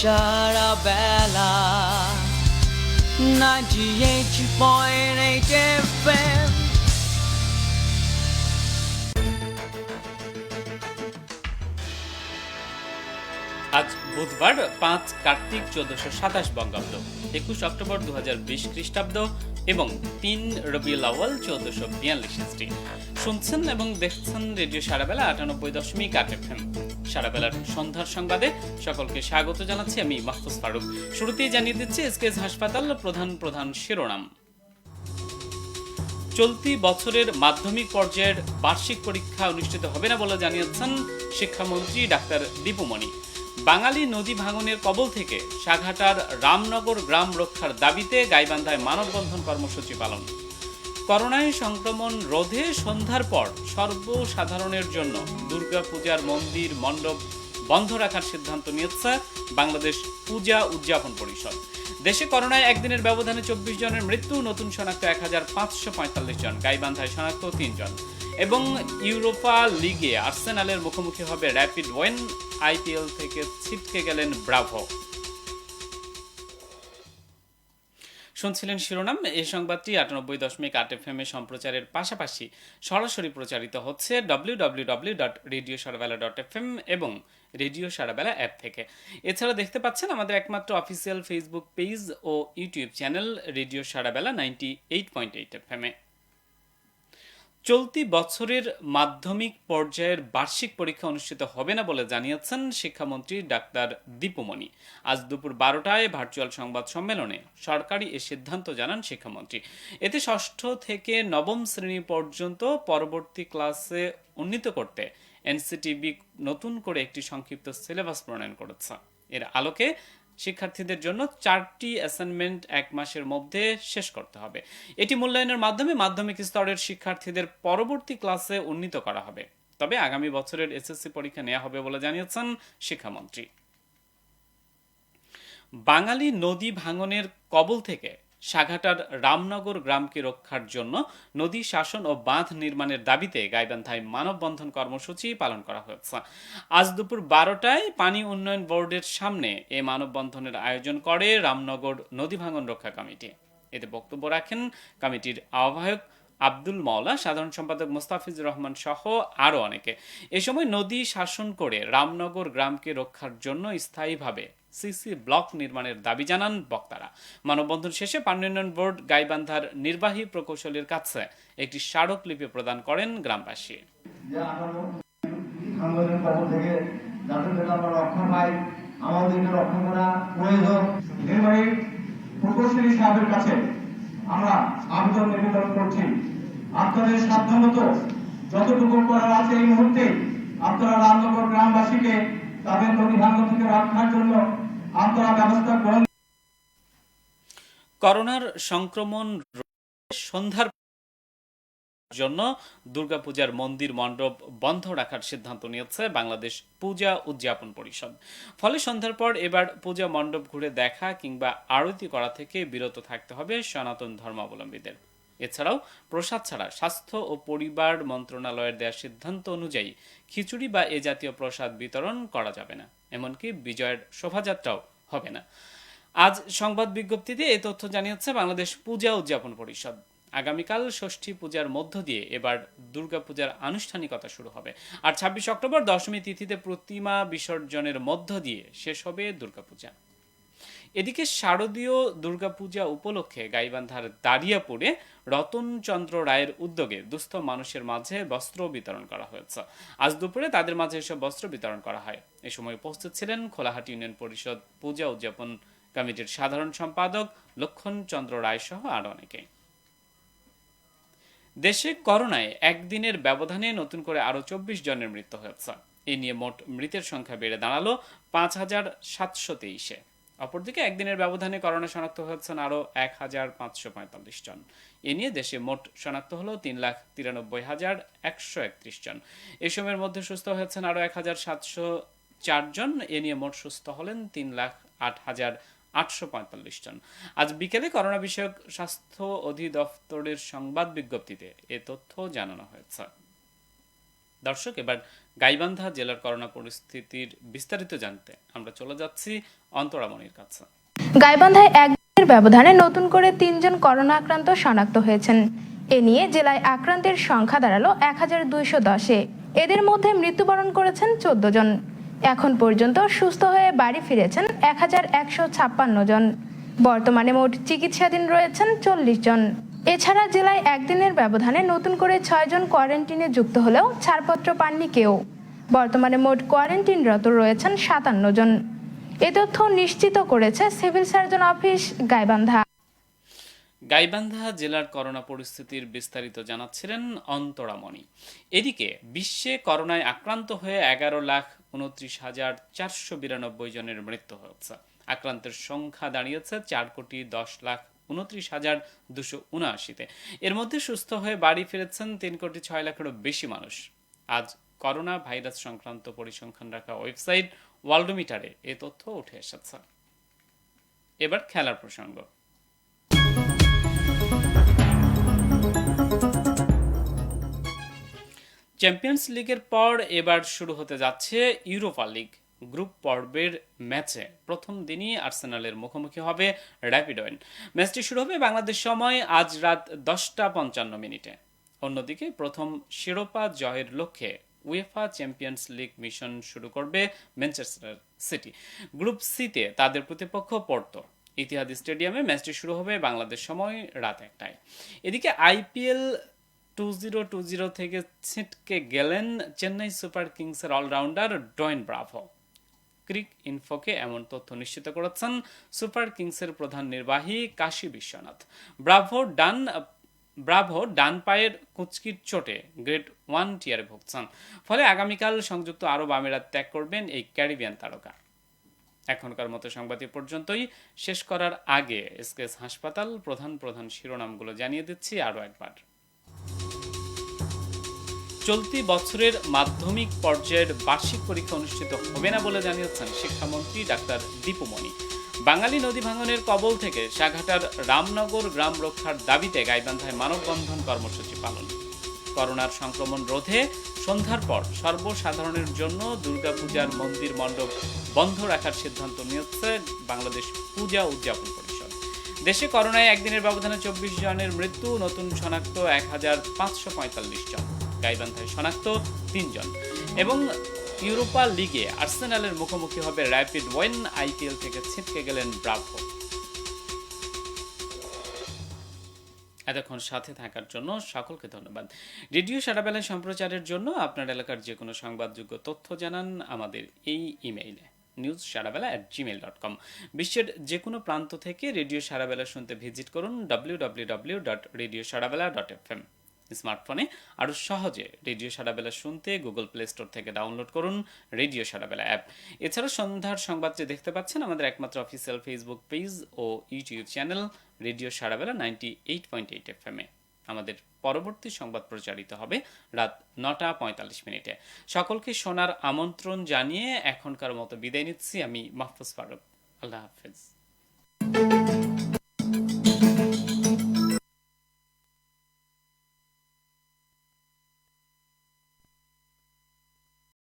সারা বেলা 98.8 FM আজ বুধবার 5 কার্তিক 1427 বঙ্গাব্দ, 21 অক্টোবর 2020 খ্রিস্টাব্দ এবং 3 রবিউল আউয়াল 1442 হিজরি। শুনছেন এবং দেখছেন রেডিও সারাবেলা 98.8 FM। সারাবেলার সন্ধ্যার সংবাদে সকলকে স্বাগত জানাচ্ছি আমি মাহফুজ ফারুক। শুরুতেই জানিয়ে দিচ্ছি এসকেএস হাসপাতাল প্রধান শিরোনাম। চলতি বছরের মাধ্যমিক পর্যায়ের বার্ষিক পরীক্ষা অনুষ্ঠিত হবে না বলে জানিয়েছেন শিক্ষামন্ত্রী ডাক্তার দীপুমণি। বাঙালি নদী ভাঙনের কবল থেকে সাঘাটার রামনগর গ্রাম রক্ষার দাবিতে গাইবান্ধায় মানববন্ধন কর্মসূচি পালন। করোনায় সংক্রমণ রোধে সন্ধ্যার পর সর্বসাধারণের জন্য দুর্গাপূজার মন্দির মণ্ডপ বন্ধ রাখার সিদ্ধান্ত নিয়েছে বাংলাদেশ পূজা উদযাপন পরিষদ। দেশে করোনায় একদিনের ব্যবধানে 24 জনের মৃত্যু, নতুন শনাক্ত 1545 জন, গাইবান্ধায় শনাক্ত 3 জন। এবং ইউরোপা লিগে আর্সেনালের মুখোমুখি হবে র্যাপিড ওয়েন, আইপিএল থেকে ছিটকে গেলেন ব্রাভো। শুনছিলেন শিরোনাম। এই সংবাদটি 98.8 FM সম্প্রচারের পাশাপাশি সরাসরি প্রচারিত হচ্ছে www.radiosarabela.fm এবং রেডিও সারাবেলা অ্যাপ থেকে। এছাড়া দেখতে পাচ্ছেন আমাদের একমাত্র অফিসিয়াল ফেসবুক পেজ ও ইউটিউব চ্যানেল রেডিও সারাবেলা 98.8 FM এ। চলতি বছরের মাধ্যমিক পর্যায়ের বার্ষিক পরীক্ষা অনুষ্ঠিত হবে না বলে জানিয়েছেন শিক্ষামন্ত্রী ডাক্তার দীপুমণি। আজ দুপুর 12টায় ভার্চুয়াল সংবাদ সম্মেলনে সরকারি এ সিদ্ধান্ত জানান শিক্ষামন্ত্রী। এতে ষষ্ঠ থেকে নবম শ্রেণী পর্যন্ত পরবর্তী ক্লাসে উন্নীত করতে এনসিটিবি নতুন করে একটি সংক্ষিপ্ত সিলেবাস প্রণয়ন করেছে। এর আলোকে শিক্ষার্থীদের জন্য 4টি অ্যাসাইনমেন্ট 1 মাসের মধ্যে শেষ করতে হবে। এটি মূল্যায়নের মাধ্যমে মাধ্যমিক স্তরের শিক্ষার্থীদের পরবর্তী ক্লাসে উন্নীত করা হবে। তবে আগামী বছরের এসএসসি পরীক্ষা নেওয়া হবে বলে জানিয়েছেন শিক্ষামন্ত্রী। বাঙালি নদী ভাঙনের কবল থেকে সাঘাটার রামনগর গ্রামকে রক্ষার জন্য নদী শাসন ও বাঁধ নির্মাণের দাবিতে গাইবান্ধায় মানববন্ধন কর্মসূচি পালন করা হয়েছে। আজ দুপুর 12টায় পানি উন্নয়ন বোর্ডের সামনে এ মানববন্ধনের আয়োজন করে রামনগর নদী ভাঙন রক্ষা কমিটি। এতে বক্তব্য রাখেন কমিটির আহ্বায়ক আব্দুল মাওলা, সাধারণ সম্পাদক মোস্তাফিজুর রহমান সহ আরও অনেকে। এ সময় নদী শাসন করে রামনগর গ্রামকে রক্ষার জন্য স্থায়ীভাবে সিসি ব্লক নির্মাণের দাবি জানান বক্তারা। মানববন্ধন শেষে পানি উন্নয়ন বোর্ড গাইবান্ধার নির্বাহী প্রকৌশলীর কাছে একটি স্মারকলিপি প্রদান করেন গ্রামবাসী। প্রকৌশলী সাহেবের কাছে আমরা আবেদন নিবেদন করছি, আপনাদের সাধ্যমতো যতটুকু করার আছে এই মুহূর্তে আপনারা রামনগর গ্রামবাসীকে তাদের নদী ভাঙন থেকে রক্ষার জন্য আপনারা ব্যবস্থা করেন। করোনার সংক্রমণ সন্ধ্যার জন্য দুর্গাপূজার মন্দির মণ্ডপ বন্ধ রাখার সিদ্ধান্ত নিয়েছে বাংলাদেশ পূজা উদযাপন পরিষদ। ফলে সন্ধ্যার পর এবার পূজা মণ্ডপ ঘুরে দেখা কিংবা আরতি করা থেকে বিরত থাকতে হবে সনাতন ধর্মাবলম্বীদের। এছাড়াও প্রসাদ ছাড়া স্বাস্থ্য ও পরিবার মন্ত্রণালয়ের দেওয়া সিদ্ধান্ত অনুযায়ী খিচুড়ি বা এ জাতীয় প্রসাদ বিতরণ করা যাবে না, এমনকি বিজয়ের শোভাযাত্রাও হবে না। আজ সংবাদ বিজ্ঞপ্তিতে এই তথ্য জানিয়েছে বাংলাদেশ পূজা উদযাপন পরিষদ। আগামীকাল ষষ্ঠী পূজার মধ্য দিয়ে এবার দুর্গাপূজার আনুষ্ঠানিকতা শুরু হবে। আর 26 অক্টোবর দশমী তিথিতে প্রতিমা বিসর্জনের মধ্য দিয়ে শেষ হবে দুর্গাপূজা। এদিকে শারদীয় দুর্গাপূজা উপলক্ষে গাইবান্ধার দাঁড়িয়াপুরে রতনচন্দ্র রায়ের উদ্যোগে দুস্থ মানুষের মাঝে বস্ত্র বিতরণ করা হয়েছে। আজ দুপুরে তাদের মাঝে এসব বস্ত্র বিতরণ করা হয়। এ সময় উপস্থিত ছিলেন খোলাহাটি ইউনিয়ন পরিষদ পূজা উদযাপন কমিটির সাধারণ সম্পাদক লক্ষণ চন্দ্র রায় সহ আরো অনেকে। দেশে করোনায় একদিনের ব্যবধানে নতুন করে আরো 24 জনের মৃত্যু হয়েছে। এ নিয়ে মোট মৃতের সংখ্যা বেড়ে দাঁড়ালো 5723-এ। অপরদিকে একদিনের ব্যবধানে করোনা শনাক্ত হয়েছেন আরো 1545 জন। এ নিয়ে দেশে মোট শনাক্ত হলো 3,93,131 জন। এই সময়ের মধ্যে সুস্থ হয়েছেন আরো 1704 জন। এ নিয়ে মোট সুস্থ হলেন 3,08,845 জন। আজ বিকেলে করোনা বিষয়ক স্বাস্থ্য অধিদপ্তরের সংবাদ বিজ্ঞপ্তিতে এ তথ্য জানানো হয়েছে। দর্শক, এবার গাইবান্ধা জেলার করোনা পরিস্থিতির বিস্তারিত জানতে আমরা চলে যাচ্ছি অন্তরামণির কাছে। গাইবান্ধায় একদিনের ব্যবধানে নতুন করে ৩ জন করোনা আক্রান্ত শনাক্ত হয়েছেন। এ নিয়ে জেলায় আক্রান্তের সংখ্যা দাঁড়ালো ১,২১০-এ। এদের মধ্যে মৃত্যুবরণ করেছেন ১৪ জন। এখন পর্যন্ত সুস্থ হয়ে বাড়ি ফিরেছেন ১,১৫৬ জন। বর্তমানে মোট চিকিৎসাধীন রয়েছেন ৪০ জন। এছাড়া জেলায় একদিনের ব্যবধানে নতুন করে ৬ জন কোয়ারেন্টিনে যুক্ত হলেও ছাড়পত্র পাননি কেউ। বর্তমানে মোট কোয়ারেন্টিনরত রয়েছেন ৫৭ জন। এ তথ্য নিশ্চিত করেছে civil surgeon office Gaibandha. Gaibandha জেলার করোনা পরিস্থিতির বিস্তারিত জানাচ্ছিলেন অন্তরামণি। এদিকে বিশ্বে করোনায় আক্রান্ত হয়ে ১১,২৯,৪৯২ জনের মৃত্যু হয়েছে। আক্রান্তের সংখ্যা দাঁড়িয়েছে ৪,১০,২৯,২৭৯-তে। এর মধ্যে সুস্থ হয়ে বাড়ি ফিরেছেন ৩,৬ লাখেরও বেশি মানুষ। আজ করোনা ভাইরাস সংক্রান্ত পরিসংখ্যান রাখা ওয়েবসাইট ওয়ার্ল্ডমিটারে এ তথ্য উঠে এসেছে। এবার খেলার প্রসঙ্গ। চ্যাম্পিয়ন্স লিগের পর এবার শুরু হতে যাচ্ছে ইউরোপা লিগ। গ্রুপ পর্বের ম্যাচে প্রথম দিনই আর্সেনালের মুখোমুখি হবে র্যাপিড ওয়েন। ম্যাচটি শুরু হবে বাংলাদেশ সময় আজ রাত 10:55। অন্যদিকে প্রথম শিরোপা জয়ের লক্ষ্যে উয়েফা চ্যাম্পিয়ন্স লিগ মিশন শুরু করবে ম্যানচেস্টার সিটি। গ্রুপ সিতে তাদের প্রতিপক্ষ পোর্তো। ইতিহাদ স্টেডিয়ামে ম্যাচটি শুরু হবে বাংলাদেশ সময় রাত 1টায়। এদিকে আইপিএল 2020 থেকে ছিটকে গেলেন চেন্নাই সুপার কিংসের অলরাউন্ডার ডোয়েন ব্রাভো। ক্রিক ইনফোকে এমন তথ্য নিশ্চিত করেছেন সুপার কিংসের প্রধান নির্বাহী কাশী বিশ্বনাথ। ব্রাভো ডান পায়ের কুঁচকির চোটে গ্রেড 1 টিয়ারে ভুগছেন। ফলে আগামীকাল সংযুক্ত আরব আমিরাত ত্যাগ করবেন এই ক্যারিবিয়ান তারকা। এখনকার মতো সংবাদ এ পর্যন্তই। শেষ করার আগে এসকেএস হাসপাতাল প্রধান শিরোনামগুলো জানিয়ে দিচ্ছি আরও একবার। চলতি বছরের মাধ্যমিক পর্যায়ের বার্ষিক পরীক্ষা অনুষ্ঠিত হবে না বলে জানিয়েছেন শিক্ষামন্ত্রী ডাক্তার দীপু মনি। বাঙালি নদী ভাঙনের কবল থেকে সাঘাটার রামনগর গ্রাম রক্ষার দাবিতে গাইবান্ধায় মানববন্ধন কর্মসূচি পালন। করোনার সংক্রমণ রোধে সন্ধ্যার পর সর্বসাধারণের জন্য দুর্গাপূজার মন্দির মণ্ডপ বন্ধ রাখার সিদ্ধান্ত নিয়েছে বাংলাদেশ পূজা উদযাপন পরিষদ। দেশে করোনায় একদিনের ব্যবধানে 24 জনের মৃত্যু, নতুন শনাক্ত 1,545 জন। গাইবান্ধায় শনাক্ত 3 জন। এবং ইউরোপা লিগে আর্সেনালের মুখোমুখি হবে র্যাপিড ওয়েন। আইপিএল থেকে ছিটকে গেলেন ব্রাভো। এতক্ষণ সাথে থাকার জন্য সকলকে ধন্যবাদ। রেডিও সারাবেলা সম্প্রচারের জন্য আপনার এলাকার যে কোনো সংবাদযোগ্য তথ্য জানান আমাদের এই ইমেইলে newssaravela@gmail.com। বিশ্বের যে কোনো প্রান্ত থেকে রেডিও সারাবেলা শুনতে ভিজিট করুন www.radiosaravela.fm। স্মার্টফোনে আরও সহজে রেডিও সারাবেলা শুনতে গুগল প্লে স্টোর থেকে ডাউনলোড করুন রেডিও সারাবেলা অ্যাপ। এছাড়া সন্ধ্যার সংবাদটি দেখতে পাচ্ছেন আমাদের একমাত্র অফিসিয়াল ফেসবুক পেজ ও ইউটিউব চ্যানেল রেডিও সারাবেলা 98.8 FM-এ। আমাদের পরবর্তী সংবাদ প্রচারিত হবে রাত 9:45। সকলকে শোনার আমন্ত্রণ জানিয়ে এখনকার মতো বিদায় নিচ্ছি আমি মাহফুজ ফারুক। আল্লাহ হাফেজ।